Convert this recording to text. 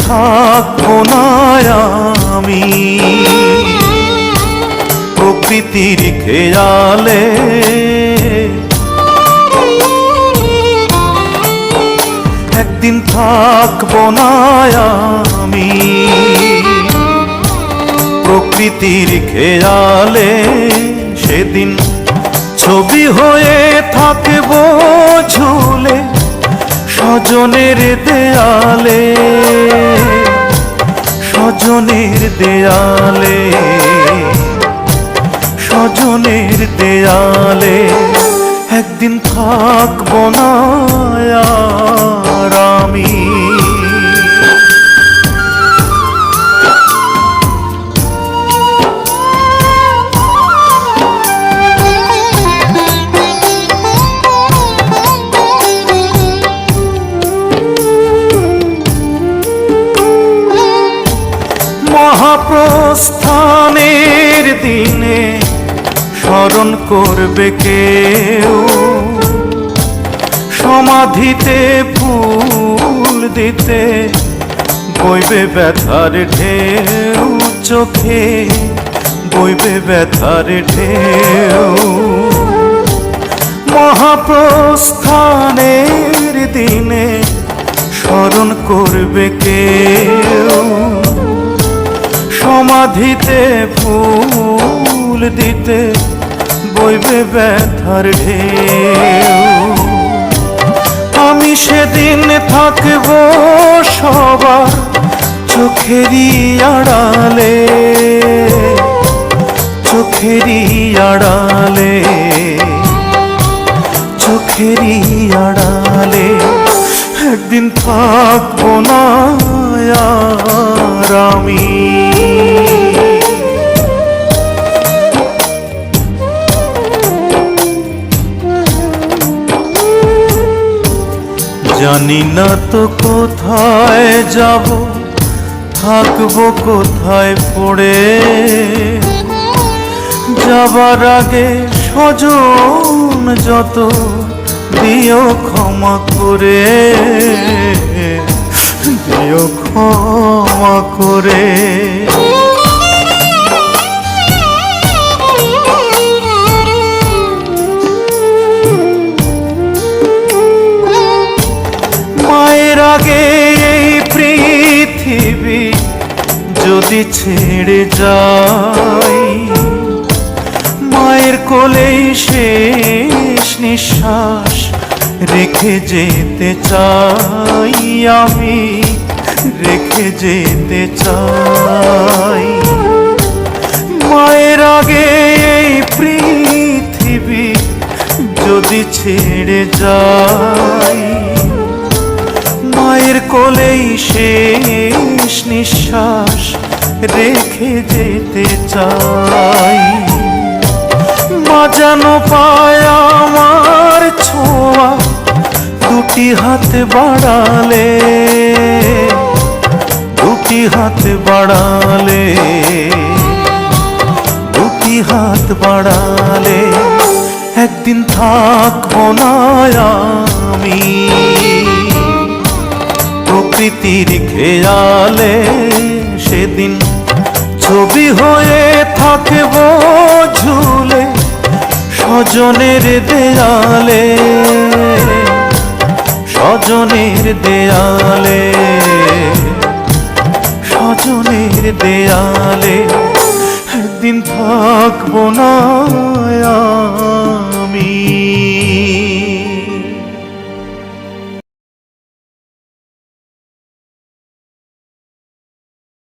থাকবো না আমি প্রকৃতির খেয়ালে। একদিন থাকবো না আমি প্রকৃতির খেয়ালে, সেদিন ছবি হয়ে থাকবো ঝুলে স্বজনের দেয়ালে, স্বজনের দেয়ালে, স্বজনের দেয়ালে। একদিন থাকবো না আর আমি। মহাপ্রস্থানের দিনে স্মরণ করবে কেউ, সমাধিতে ফুল দিতে বইবে ব্যথার ঢেউ, চোখে বইবে ব্যথার ঢেউ। মহাপ্রস্থানের দিনে স্মরণ করবে কেউ, সমাধিতে ফুল দিতে বইবে ব্যথার ঢেউ। আমি সেদিন থাকবো সবার চোখেরই আড়ালে, চোখেরই আড়ালে, চোখেরই আড়ালে। একদিন থাকবো না আর আমি। জানি না তো কোথায় যাব, থাকবো কোথায় পড়ে। যাবার আগে স্বজন যত দিও ক্ষমা করে, দিও ক্ষমা করে। মায়ের আগে এই পৃথিবী যদি ছেড়ে যাই, মায়ের কোলেই শেষ নিঃশ্বাস রেখে যেতে চাই আমি, রেখে যেতে চাই। মায়ের আগে এই পৃথিবী যদি ছেড়ে যাই, মায়ের কোলেই শেষ নিঃশ্বাস রেখে যেতে চাই। মা যেন পায় আমার ছোঁয়া দুটি হাত বাড়ালে, দুটি হাত বাড়ালে, দুটি হাত বাড়ালে। একদিন থাকবো না আমি প্রকৃতির খেয়ালে, সেদিন ছবি হয়ে থাকবো ঝুলে স্বজনের দেয়ালে, স্বজনের দেয়ালে, স্বজনের দেয়ালে। একদিন থাকবো না।